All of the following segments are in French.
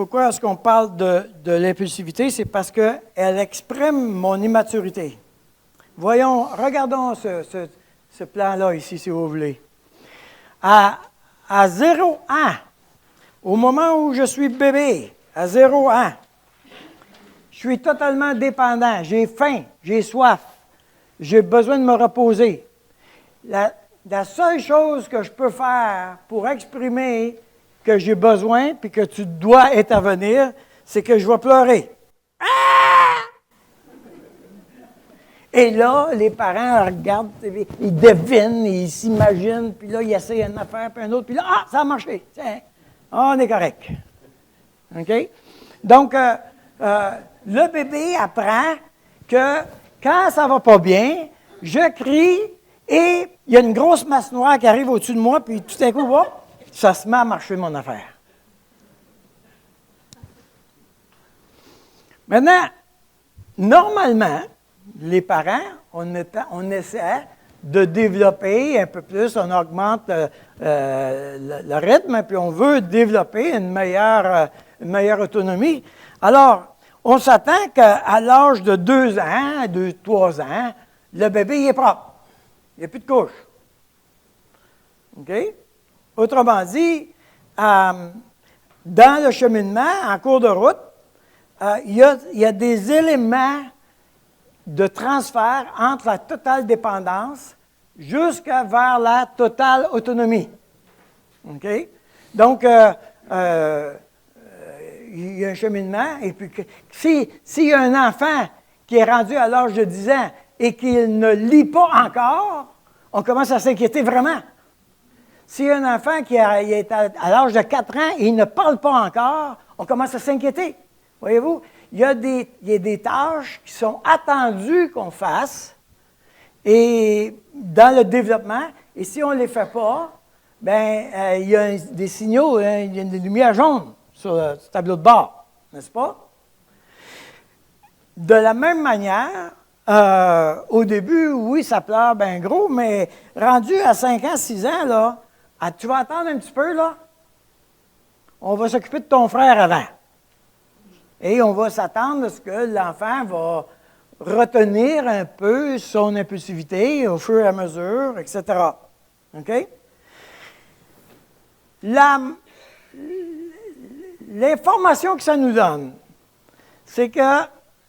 pourquoi est-ce qu'on parle de l'impulsivité? C'est parce qu'elle exprime mon immaturité. Voyons, regardons ce plan-là ici, si vous voulez. À 0 ans, au moment où je suis bébé, à 0 ans, je suis totalement dépendant. J'ai faim, j'ai soif, j'ai besoin de me reposer. La seule chose que je peux faire pour exprimer que j'ai besoin puis que tu dois intervenir, c'est que je vais pleurer. Ah! Et là, les parents regardent, ils devinent, ils s'imaginent, puis là, ils essayent une affaire, puis un autre, puis là, ah, ça a marché. Tiens, on est correct. OK? Donc, le bébé apprend que quand ça ne va pas bien, je crie et il y a une grosse masse noire qui arrive au-dessus de moi, puis tout à coup, hop, ça se met à marcher mon affaire. Maintenant, normalement, les parents, on essaie de développer un peu plus, on augmente le rythme, puis on veut développer une meilleure autonomie. Alors, on s'attend qu'à l'âge de 2 ans, 3 ans, le bébé il est propre. Il n'y a plus de couche. OK? Autrement dit, dans le cheminement, en cours de route, il y a des éléments de transfert entre la totale dépendance jusqu'à vers la totale autonomie. OK? Donc, il y a un cheminement, et puis s'il y a un enfant qui est rendu à l'âge de 10 ans et qu'il ne lit pas encore, on commence à s'inquiéter vraiment. S'il y a un enfant qui est à l'âge de 4 ans et il ne parle pas encore, on commence à s'inquiéter. Voyez-vous? Il y a des tâches qui sont attendues qu'on fasse et dans le développement, et si on ne les fait pas, bien, il y a des signaux, il y a des lumières jaunes sur le tableau de bord, n'est-ce pas? De la même manière, au début, oui, ça pleure bien gros, mais rendu à 5 ans, 6 ans, là, tu vas attendre un petit peu, là, on va s'occuper de ton frère avant. Et on va s'attendre à ce que l'enfant va retenir un peu son impulsivité au fur et à mesure, etc. OK? L'information que ça nous donne, c'est que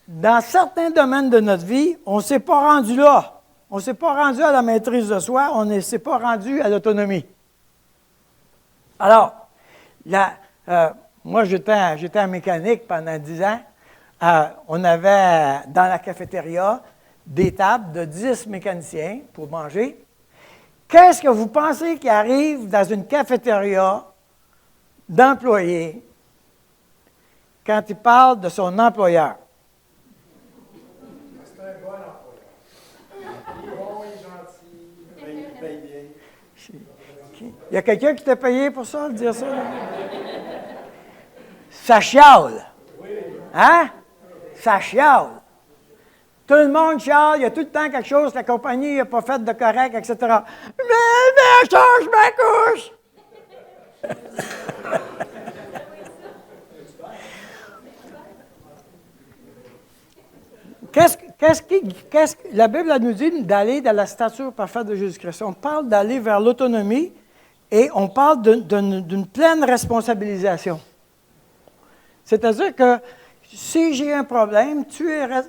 dans certains domaines de notre vie, on ne s'est pas rendu là. On ne s'est pas rendu à la maîtrise de soi, on ne s'est pas rendu à l'autonomie. Alors, moi, j'étais en mécanique pendant 10 ans. On avait dans la cafétéria des tables de 10 mécaniciens pour manger. Qu'est-ce que vous pensez qui arrive dans une cafétéria d'employés quand il parle de son employeur? C'est un bon employeur. Bon et gentil, il paye bien. Il y a quelqu'un qui t'a payé pour ça, de dire ça? Là? Ça chiale. Hein? Ça chiale. Tout le monde chiale, il y a tout le temps quelque chose que la compagnie n'a pas fait de correct, etc. Mais change ma couche! La Bible elle nous dit d'aller dans la stature parfaite de Jésus-Christ. On parle d'aller vers l'autonomie et on parle d'une pleine responsabilisation. C'est-à-dire que si j'ai un problème,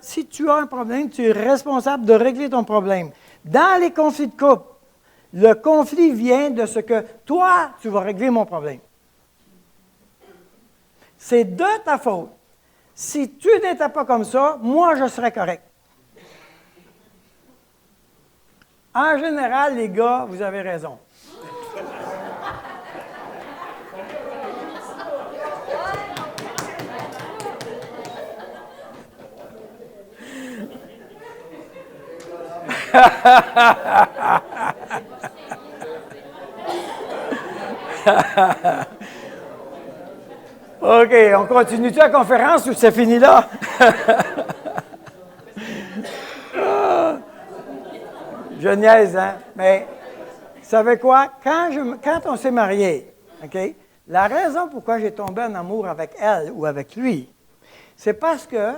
si tu as un problème, tu es responsable de régler ton problème. Dans les conflits de couple, le conflit vient de ce que toi, tu vas régler mon problème. C'est de ta faute. Si tu n'étais pas comme ça, moi, je serais correct. En général, les gars, vous avez raison. OK, on continue-tu la conférence ou c'est fini là? Je niaise, hein? Mais, vous savez quoi? Quand on s'est marié, OK? La raison pourquoi j'ai tombé en amour avec elle ou avec lui, c'est parce que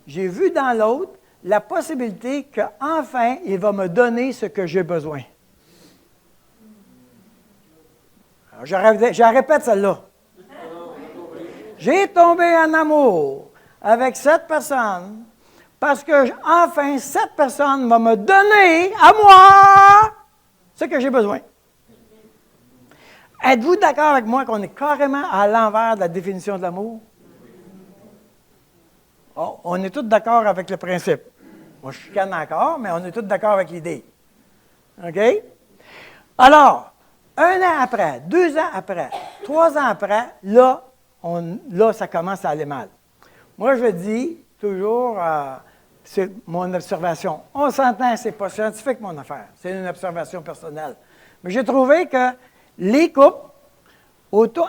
j'ai vu dans l'autre la possibilité qu'enfin, il va me donner ce que j'ai besoin. Alors, je répète celle-là. J'ai tombé en amour avec cette personne parce que, enfin, cette personne va me donner à moi ce que j'ai besoin. Êtes-vous d'accord avec moi qu'on est carrément à l'envers de la définition de l'amour? Oh, on est tous d'accord avec le principe. Moi, je suis encore, mais on est tous d'accord avec l'idée. OK? Alors, 1 an après, 2 ans après, 3 ans après, là, ça commence à aller mal. Moi, je dis toujours, c'est mon observation. On s'entend, ce n'est pas scientifique, mon affaire. C'est une observation personnelle. Mais j'ai trouvé que les couples,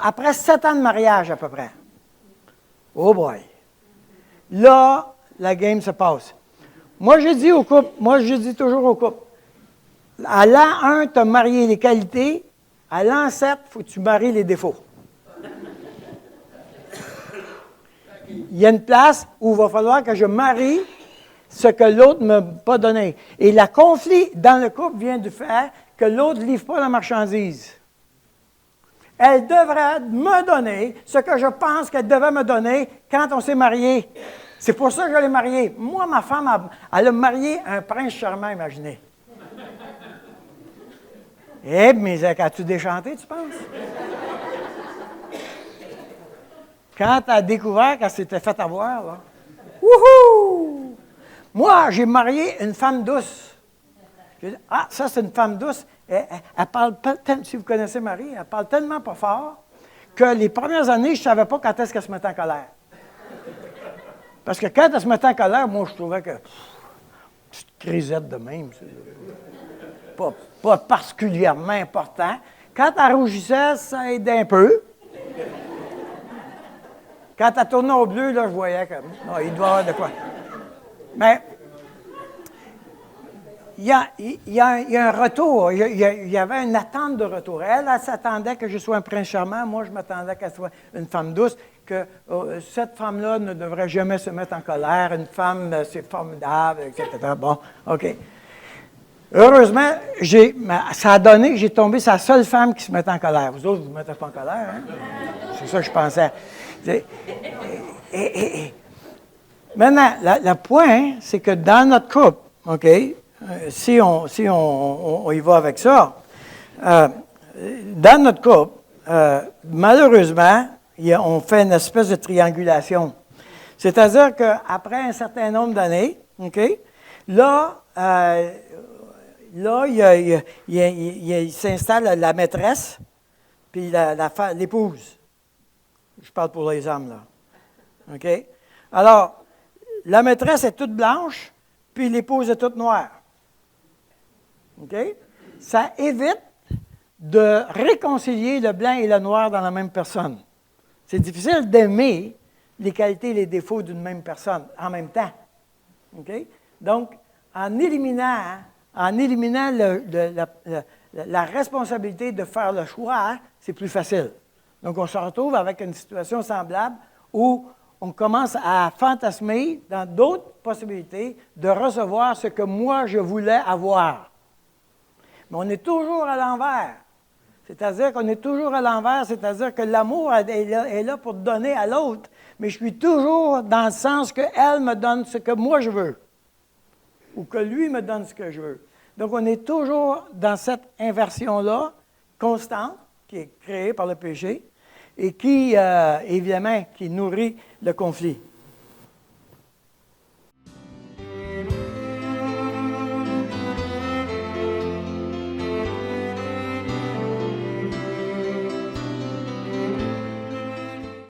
après 7 ans de mariage à peu près, oh boy, là, la game se passe. Moi, je dis toujours au couple, à l'an 1, tu as marié les qualités, à l'an 7, il faut que tu maries les défauts. Il y a une place où il va falloir que je marie ce que l'autre ne m'a pas donné. Et le conflit dans le couple vient du fait que l'autre ne livre pas la marchandise. Elle devrait me donner ce que je pense qu'elle devait me donner quand on s'est mariés. C'est pour ça que je l'ai mariée. Moi, ma femme, elle a marié un prince charmant, imaginez. Eh, mais as-tu déchanté, tu penses? Quand elle a découvert qu'elle s'était fait avoir, là. Wouhou! Moi, j'ai marié une femme douce. J'ai dit, ah, ça, c'est une femme douce. Elle parle pas, si vous connaissez Marie, elle parle tellement pas fort que les premières années, je ne savais pas quand est-ce qu'elle se mettait en colère. Parce que quand elle se mettait en colère, moi, je trouvais que petite crisette de même, c'est pas particulièrement important. Quand elle rougissait, ça aidait un peu. Quand elle tournait au bleu, là, je voyais que non, il doit y avoir de quoi. Mais il y a un retour, il y avait une attente de retour. Elle s'attendait que je sois un prince charmant, moi je m'attendais qu'elle soit une femme douce, que cette femme-là ne devrait jamais se mettre en colère, une femme, c'est formidable, etc. Bon, OK. Heureusement, ça a donné que j'ai tombé sur la seule femme qui se met en colère. Vous autres, vous ne vous mettez pas en colère, hein? C'est ça que je pensais. Maintenant, le point, c'est que dans notre couple, OK, si on y va avec ça, dans notre couple, malheureusement, on fait une espèce de triangulation. C'est-à-dire qu'après un certain nombre d'années, OK, là, il s'installe la maîtresse, puis l'épouse. Je parle pour les hommes, là. OK? Alors, la maîtresse est toute blanche, puis l'épouse est toute noire. OK? Ça évite de réconcilier le blanc et le noir dans la même personne. C'est difficile d'aimer les qualités et les défauts d'une même personne en même temps. OK? Donc, en éliminant la responsabilité de faire le choix, c'est plus facile. Donc, on se retrouve avec une situation semblable où on commence à fantasmer dans d'autres possibilités de recevoir ce que moi, je voulais avoir. Mais on est toujours à l'envers. C'est-à-dire qu'on est toujours à l'envers, c'est-à-dire que l'amour est là pour donner à l'autre, mais je suis toujours dans le sens qu'elle me donne ce que moi je veux, ou que lui me donne ce que je veux. Donc, on est toujours dans cette inversion-là, constante, qui est créée par le péché, et qui, évidemment, qui nourrit le conflit.